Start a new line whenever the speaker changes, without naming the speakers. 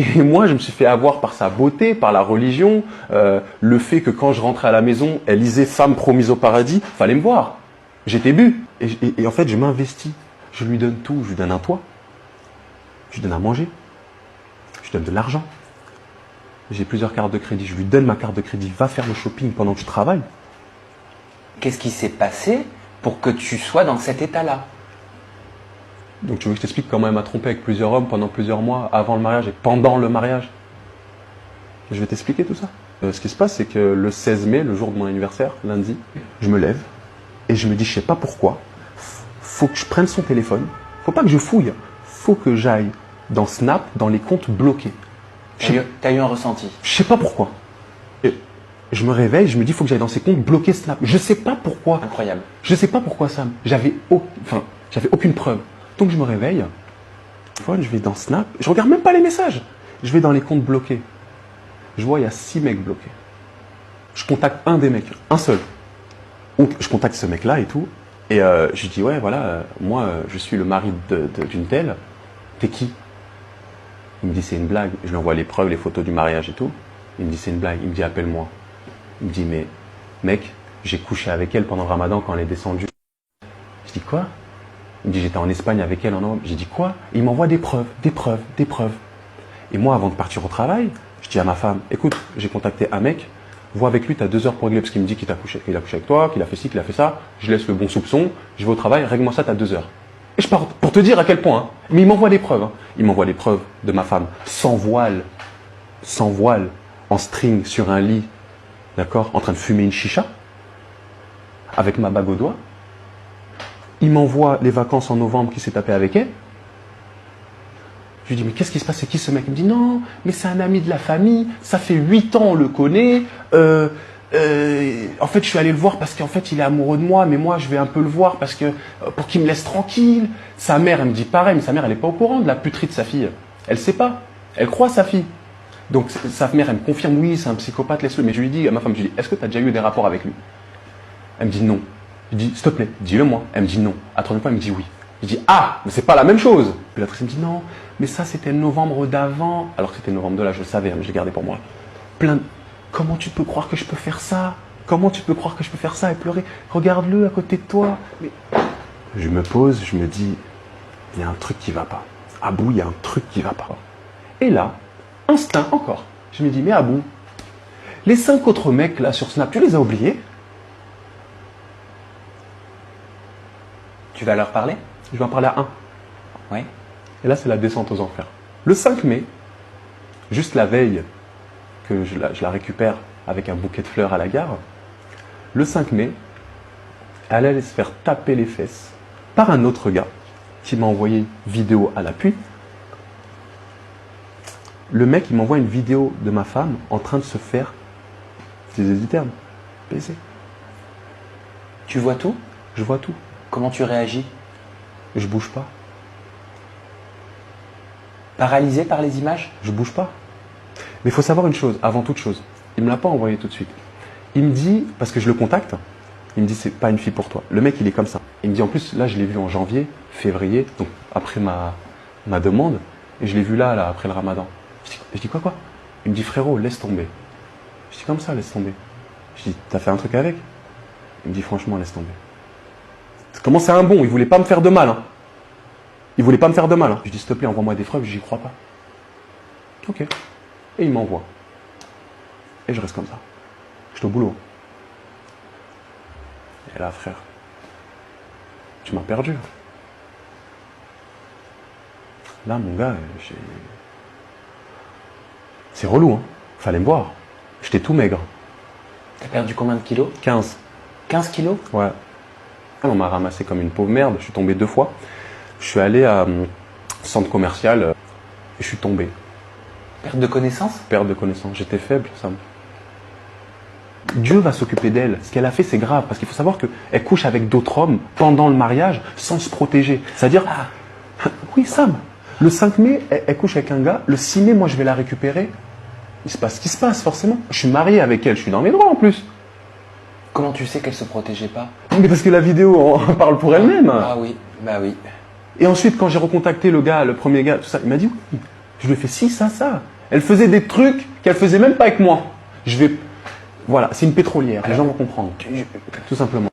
Et moi, je me suis fait avoir par sa beauté, par la religion, le fait que quand je rentrais à la maison, elle lisait Femme promise au paradis, fallait me voir. J'étais bu. Et en fait, je m'investis. Je lui donne tout. Je lui donne un toit. Je lui donne à manger. Je lui donne de l'argent. J'ai plusieurs cartes de crédit. Je lui donne ma carte de crédit. Va faire le shopping pendant que tu travailles.
Qu'est-ce qui s'est passé pour que tu sois dans cet état-là?
Donc tu veux que je t'explique comment elle m'a trompé avec plusieurs hommes pendant plusieurs mois, avant le mariage et pendant le mariage? Je vais t'expliquer tout ça. Ce qui se passe, c'est que le 16 mai, le jour de mon anniversaire, lundi, je me lève et je me dis, je sais pas pourquoi, faut que je prenne son téléphone, faut pas que je fouille, faut que j'aille dans Snap, dans les comptes bloqués.
T'as eu un ressenti?
Je sais pas pourquoi. Et je me réveille, je me dis, faut que j'aille dans ces comptes bloqués Snap. Je sais pas pourquoi.
Incroyable.
Je sais pas pourquoi, Sam. J'avais aucune preuve. Donc je me réveille, je vais dans Snap, je regarde même pas les messages. Je vais dans les comptes bloqués. Je vois, il y a 6 mecs bloqués. Je contacte un des mecs, un seul. Donc je contacte ce mec-là et tout. Et je lui dis, ouais, voilà, moi, je suis le mari d'une telle. T'es qui? Il me dit, c'est une blague. Je lui envoie les preuves, les photos du mariage et tout. Il me dit, c'est une blague. Il me dit, appelle-moi. Il me dit, mais mec, j'ai couché avec elle pendant le Ramadan quand elle est descendue. Je dis, quoi? Il me dit, j'étais en Espagne avec elle en novembre. J'ai dit, quoi? Il m'envoie des preuves, des preuves, des preuves. Et moi, avant de partir au travail, je dis à ma femme, écoute, j'ai contacté un mec, vois avec lui, tu as 2 heures pour régler, parce qu'il me dit qu'il a couché avec toi, qu'il a fait ci, qu'il a fait ça. Je laisse le bon soupçon, je vais au travail, règle-moi ça, tu as 2 heures. Et je pars pour te dire à quel point. Hein. Mais il m'envoie des preuves. Hein. Il m'envoie des preuves de ma femme, sans voile, en string, sur un lit, d'accord, en train de fumer une chicha, avec ma bague au doigt. Il m'envoie les vacances en novembre qu'il s'est tapé avec elle. Je lui dis, mais qu'est-ce qui se passe? C'est qui ce mec? Il me dit, non, mais c'est un ami de la famille, ça fait 8 ans, on le connaît. En fait, je suis allé le voir parce qu'en fait, il est amoureux de moi, mais moi, je vais un peu le voir parce que pour qu'il me laisse tranquille. Sa mère, elle me dit pareil, mais sa mère, elle n'est pas au courant de la puterie de sa fille. Elle ne sait pas. Elle croit sa fille. Donc, sa mère, elle me confirme, oui, c'est un psychopathe, laisse-le. Mais je lui dis à ma femme, je lui dis, est-ce que tu as déjà eu des rapports avec lui? Elle me dit non. Je dis, s'il te plaît, dis-le-moi. Elle me dit non. À la troisième fois, elle me dit oui. Je dis, ah, mais c'est pas la même chose. Puis la troisième me dit non, mais ça c'était le novembre d'avant. Alors que c'était le novembre de là, je le savais, hein, mais je l'ai gardé pour moi. Comment tu peux croire que je peux faire ça? Comment tu peux croire que je peux faire ça et pleurer? Regarde-le à côté de toi. Mais... Je me pose, je me dis, il y a un truc qui va pas. Abou, il y a un truc qui va pas. Et là, instinct encore. Je me dis, mais Abou, les 5 autres mecs là sur Snap, tu les as oubliés?
Tu vas leur parler?
Je vais en parler à un.
Oui.
Et là, c'est la descente aux enfers. Le 5 mai, juste la veille que je la récupère avec un bouquet de fleurs à la gare, le 5 mai, elle allait se faire taper les fesses par un autre gars qui m'a envoyé vidéo à l'appui. Le mec, il m'envoie une vidéo de ma femme en train de se faire, c'est des termes, baiser.
Tu vois tout?
Je vois tout.
Comment tu réagis?
Je bouge pas.
Paralysé par les images?
Je bouge pas. Mais il faut savoir une chose, avant toute chose. Il me l'a pas envoyé tout de suite. Il me dit, parce que je le contacte, il me dit, c'est pas une fille pour toi. Le mec, il est comme ça. Il me dit, en plus, là, je l'ai vu en janvier, février, donc après ma demande, et je l'ai vu là, après le Ramadan. Je dis, quoi? Il me dit, frérot, laisse tomber. Je dis, comme ça, laisse tomber. Je dis, t'as fait un truc avec? Il me dit, franchement, laisse tomber. Comment c'est un bon? Il voulait pas me faire de mal. Hein. Il voulait pas me faire de mal. Hein. Je dis, s'il te plaît, envoie-moi des preuves. J'y crois pas. Ok. Et il m'envoie. Et je reste comme ça. Je suis au boulot. Et là, frère, tu m'as perdu. Là, mon gars, c'est relou. Hein. Fallait me voir. J'étais tout maigre.
T'as perdu combien de kilos?
15.
15 kilos?
Ouais. On m'a ramassé comme une pauvre merde. Je suis tombé 2 fois. Je suis allé à un centre commercial et je suis tombé.
Perte de connaissance?
Perte de connaissance. J'étais faible, Sam. Dieu va s'occuper d'elle. Ce qu'elle a fait, c'est grave. Parce qu'il faut savoir qu'elle couche avec d'autres hommes pendant le mariage sans se protéger. C'est-à-dire, oui, Sam, le 5 mai, elle couche avec un gars. Le 6 mai, moi, je vais la récupérer. Il se passe ce qui se passe, forcément. Je suis marié avec elle. Je suis dans mes droits, en plus.
Comment tu sais qu'elle se protégeait pas?
Mais parce que la vidéo en parle pour elle-même.
Ah oui, bah oui.
Et ensuite, quand j'ai recontacté le gars, le premier gars, tout ça, il m'a dit oui. Je lui ai fait si, ça. Elle faisait des trucs qu'elle faisait même pas avec moi. Voilà, c'est une pétrolière, les gens vont comprendre. Tout simplement.